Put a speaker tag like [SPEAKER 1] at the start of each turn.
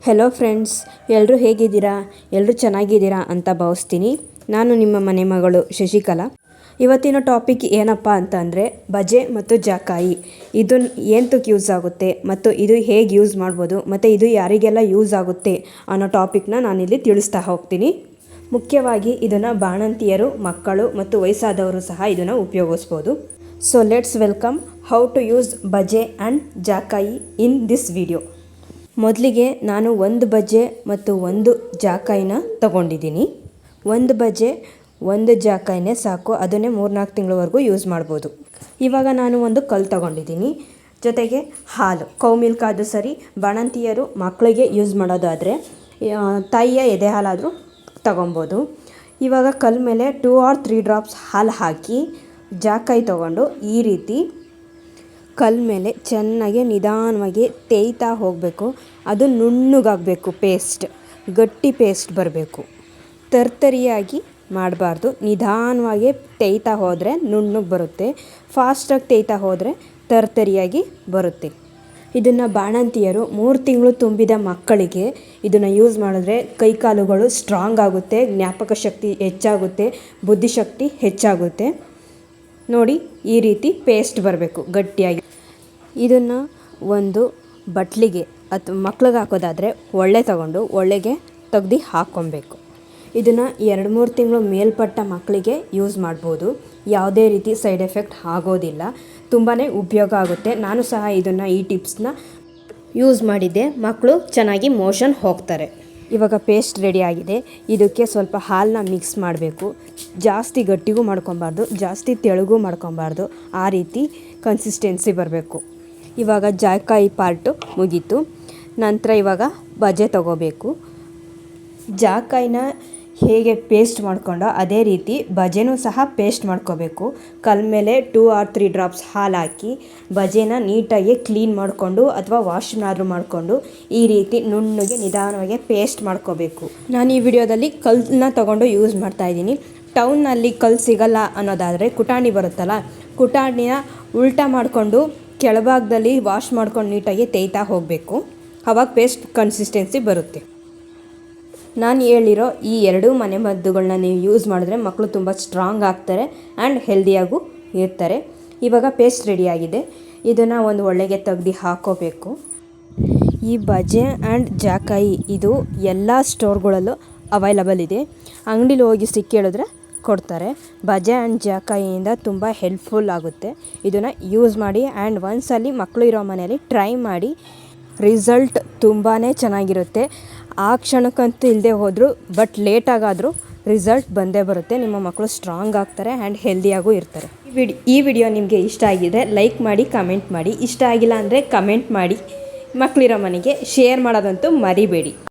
[SPEAKER 1] Hello friends, ಎಲ್ಲರೂ ಹೇಗಿದ್ದೀರಾ? ಎಲ್ಲರೂ ಚೆನ್ನಾಗಿದ್ದೀರಾ ಅಂತ ಭಾವಿಸ್ತೀನಿ. ನಾನು ನಿಮ್ಮ ಮನೆ ಮಗಳು ಶಶಿಕಲಾ. ಇವತ್ತಿನ ಟಾಪಿಕ್ ಏನಪ್ಪ ಅಂತಂದರೆ ಬಜೆ ಮತ್ತು ಜಾಕಾಯಿ. ಇದು ಎಂತಕ್ಕೆ ಯೂಸ್ ಆಗುತ್ತೆ ಮತ್ತು ಇದು ಹೇಗೆ ಯೂಸ್ ಮಾಡ್ಬೋದು ಮತ್ತು ಇದು ಯಾರಿಗೆಲ್ಲ ಯೂಸ್ ಆಗುತ್ತೆ ಅನ್ನೋ ಟಾಪಿಕ್ನ ನಾನಿಲ್ಲಿ ತಿಳಿಸ್ತಾ ಹೋಗ್ತೀನಿ. ಮುಖ್ಯವಾಗಿ ಇದನ್ನು ಬಾಣಂತಿಯರು, ಮಕ್ಕಳು ಮತ್ತು ವಯಸ್ಸಾದವರು ಸಹ ಇದನ್ನು ಉಪಯೋಗಿಸ್ಬೋದು. So let's welcome how to use ಬಜೆ ಆ್ಯಂಡ್ ಜಾಕಾಯಿ ಇನ್ ದಿಸ್ ವಿಡಿಯೋ. ಮೊದಲಿಗೆ ನಾನು ಒಂದು ಬಜೆ ಮತ್ತು ಒಂದು ಜಾಕಾಯಿನ ತಗೊಂಡಿದ್ದೀನಿ. ಒಂದು ಬಜೆ ಒಂದು ಜಾಕಾಯಿನೇ ಸಾಕು, ಅದನ್ನೇ 3-4 ತಿಂಗಳವರೆಗೂ ಯೂಸ್ ಮಾಡ್ಬೋದು. ಇವಾಗ ನಾನು ಒಂದು ಕಲ್ಲು ತಗೊಂಡಿದ್ದೀನಿ, ಜೊತೆಗೆ ಹಾಲು, ಕೌ ಮಿಲ್ಕ್ ಆದರೂ ಸರಿ. ಬಾಣಂತಿಯರು ಮಕ್ಕಳಿಗೆ ಯೂಸ್ ಮಾಡೋದಾದರೆ ತಾಯಿಯ ಎದೆ ಹಾಲಾದರೂ ತಗೊಬೋದು. ಇವಾಗ ಕಲ್ಲು ಮೇಲೆ 2 or 3 ಡ್ರಾಪ್ಸ್ ಹಾಲು ಹಾಕಿ ಜಾಕಾಯಿ ತಗೊಂಡು ಈ ರೀತಿ ಕಲ್ಲ ಮೇಲೆ ಚೆನ್ನಾಗಿ ನಿಧಾನವಾಗಿ ತೇಯ್ತಾ ಹೋಗಬೇಕು. ಅದು ನುಣ್ಣಗಾಗಬೇಕು, ಪೇಸ್ಟ್, ಗಟ್ಟಿ ಪೇಸ್ಟ್ ಬರಬೇಕು. ತರ್ತರಿಯಾಗಿ ಮಾಡಬಾರ್ದು. ನಿಧಾನವಾಗಿ ತೇಯ್ತಾ ಹೋದರೆ ನುಣ್ಣಗೆ ಬರುತ್ತೆ, ಫಾಸ್ಟಾಗಿ ತೇಯ್ತಾ ಹೋದರೆ ತರ್ತರಿಯಾಗಿ ಬರುತ್ತೆ. ಇದನ್ನು ಬಾಣಂತಿಯರು 3 ತಿಂಗಳು ತುಂಬಿದ ಮಕ್ಕಳಿಗೆ ಇದನ್ನು ಯೂಸ್ ಮಾಡಿದ್ರೆ ಕೈಕಾಲುಗಳು ಸ್ಟ್ರಾಂಗ್ ಆಗುತ್ತೆ, ಜ್ಞಾಪಕ ಶಕ್ತಿ ಹೆಚ್ಚಾಗುತ್ತೆ, ಬುದ್ಧಿಶಕ್ತಿ ಹೆಚ್ಚಾಗುತ್ತೆ. ನೋಡಿ, ಈ ರೀತಿ ಪೇಸ್ಟ್ ಬರಬೇಕು ಗಟ್ಟಿಯಾಗಿ. ಇದನ್ನು ಒಂದು ಬಟ್ಲಿಗೆ ಅಥವಾ ಮಕ್ಳಿಗೆ ಹಾಕೋದಾದರೆ ಒಳ್ಳೆ ತಗೊಂಡು ಒಳ್ಳೆಗೆ ತೆಗ್ದು ಹಾಕ್ಕೊಬೇಕು. ಇದನ್ನು 2-3 ತಿಂಗಳು ಮೇಲ್ಪಟ್ಟ ಮಕ್ಕಳಿಗೆ ಯೂಸ್ ಮಾಡ್ಬೋದು. ಯಾವುದೇ ರೀತಿ ಸೈಡ್ ಎಫೆಕ್ಟ್ ಆಗೋದಿಲ್ಲ, ತುಂಬಾ ಉಪಯೋಗ ಆಗುತ್ತೆ. ನಾನು ಸಹ ಇದನ್ನು ಈ ಟಿಪ್ಸ್ನ ಯೂಸ್ ಮಾಡಿದ್ದೆ. ಮಕ್ಕಳು ಚೆನ್ನಾಗಿ ಮೋಷನ್ ಹೋಗ್ತಾರೆ. ಇವಾಗ ಪೇಸ್ಟ್ ರೆಡಿ ಆಗಿದೆ. ಇದಕ್ಕೆ ಸ್ವಲ್ಪ ಹಾಲನ್ನ ಮಿಕ್ಸ್ ಮಾಡಬೇಕು. ಜಾಸ್ತಿ ಗಟ್ಟಿಗೂ ಮಾಡ್ಕೊಬಾರ್ದು, ಜಾಸ್ತಿ ತೆಳುಗೂ ಮಾಡ್ಕೊಬಾರ್ದು. ಆ ರೀತಿ ಕನ್ಸಿಸ್ಟೆನ್ಸಿ ಬರಬೇಕು. ಇವಾಗ ಜಾಕಾಯಿ ಪಾರ್ಟು ಮುಗೀತು. ನಂತರ ಇವಾಗ ಬಜೆ ತಗೋಬೇಕು. ಜಾಕಾಯಿನ ಹೇಗೆ ಪೇಸ್ಟ್ ಮಾಡ್ಕೊಂಡೋ ಅದೇ ರೀತಿ ಬಜೆನೂ ಸಹ ಪೇಸ್ಟ್ ಮಾಡ್ಕೋಬೇಕು. ಕಲ್ಲ ಮೇಲೆ 2 or 3 ಡ್ರಾಪ್ಸ್ ಹಾಲು ಹಾಕಿ ಬಜೆನ ನೀಟಾಗಿ ಕ್ಲೀನ್ ಮಾಡಿಕೊಂಡು ಅಥವಾ ವಾಶ್ನಾದ್ರೂ ಮಾಡಿಕೊಂಡು ಈ ರೀತಿ ನುಣ್ಣಗೆ ನಿಧಾನವಾಗಿ ಪೇಸ್ಟ್ ಮಾಡ್ಕೋಬೇಕು. ನಾನು ಈ ವಿಡಿಯೋದಲ್ಲಿ ಕಲ್ಲನ್ನ ತಗೊಂಡು ಯೂಸ್ ಮಾಡ್ತಾಯಿದ್ದೀನಿ. ಟೌನ್ನಲ್ಲಿ ಕಲ್ಲು ಸಿಗಲ್ಲ ಅನ್ನೋದಾದರೆ ಕುಟಾಣಿ ಬರುತ್ತಲ್ಲ, ಕುಟಾಣಿನ ಉಲ್ಟಾ ಮಾಡಿಕೊಂಡು ಕೆಳಭಾಗದಲ್ಲಿ ವಾಶ್ ಮಾಡ್ಕೊಂಡು ನೀಟಾಗಿ ತೇಯ್ತಾ ಹೋಗಬೇಕು. ಆವಾಗ ಪೇಸ್ಟ್ ಕನ್ಸಿಸ್ಟೆನ್ಸಿ ಬರುತ್ತೆ. ನಾನು ಹೇಳಿರೋ ಈ 2 ಮನೆಮದ್ದುಗಳನ್ನ ನೀವು ಯೂಸ್ ಮಾಡಿದ್ರೆ ಮಕ್ಕಳು ತುಂಬ ಸ್ಟ್ರಾಂಗ್ ಆಗ್ತಾರೆ ಆ್ಯಂಡ್ ಹೆಲ್ದಿಯಾಗೂ ಇರ್ತಾರೆ. ಇವಾಗ ಪೇಸ್ಟ್ ರೆಡಿಯಾಗಿದೆ. ಇದನ್ನು ಒಂದು ಒಳ್ಳೆಗೆ ತೆಗ್ದು ಹಾಕೋಬೇಕು. ಈ ಬಜೆ ಆ್ಯಂಡ್ ಜಾಕಾಯಿ ಇದು ಎಲ್ಲ ಸ್ಟೋರ್ಗಳಲ್ಲೂ ಅವೈಲಬಲ್ ಇದೆ. ಅಂಗಡಿಲಿ ಹೋಗಿ ಕೇಳಿದ್ರೆ ಕೊಡ್ತಾರೆ. ಬಜೆ ಆ್ಯಂಡ್ ಜಾಕಾಯಿಯಿಂದ ತುಂಬ ಹೆಲ್ಪ್ಫುಲ್ ಆಗುತ್ತೆ. ಇದನ್ನು ಯೂಸ್ ಮಾಡಿ ಆ್ಯಂಡ್ ಒಂದ್ಸಲಿ ಮಕ್ಕಳು ಇರೋ ಮನೆಯಲ್ಲಿ ಟ್ರೈ ಮಾಡಿ. ರಿಸಲ್ಟ್ ತುಂಬಾ ಚೆನ್ನಾಗಿರುತ್ತೆ. ಆ ಕ್ಷಣಕ್ಕಂತೂ ಇಲ್ಲದೆ ಹೋದರೂ ಬಟ್ ಲೇಟಾಗಾದರೂ ರಿಸಲ್ಟ್ ಬಂದೇ ಬರುತ್ತೆ. ನಿಮ್ಮ ಮಕ್ಕಳು ಸ್ಟ್ರಾಂಗ್ ಆಗ್ತಾರೆ ಆ್ಯಂಡ್ ಹೆಲ್ದಿಯಾಗೂ ಇರ್ತಾರೆ. ಈ ವಿಡಿಯೋ ನಿಮಗೆ ಇಷ್ಟ ಆಗಿದ್ರೆ ಲೈಕ್ ಮಾಡಿ, ಕಮೆಂಟ್ ಮಾಡಿ. ಇಷ್ಟ ಆಗಿಲ್ಲ ಅಂದರೆ ಕಮೆಂಟ್ ಮಾಡಿ. ಮಕ್ಕಳಿರೋ ಮನೆಗೆ ಶೇರ್ ಮಾಡೋದಂತೂ ಮರಿಬೇಡಿ.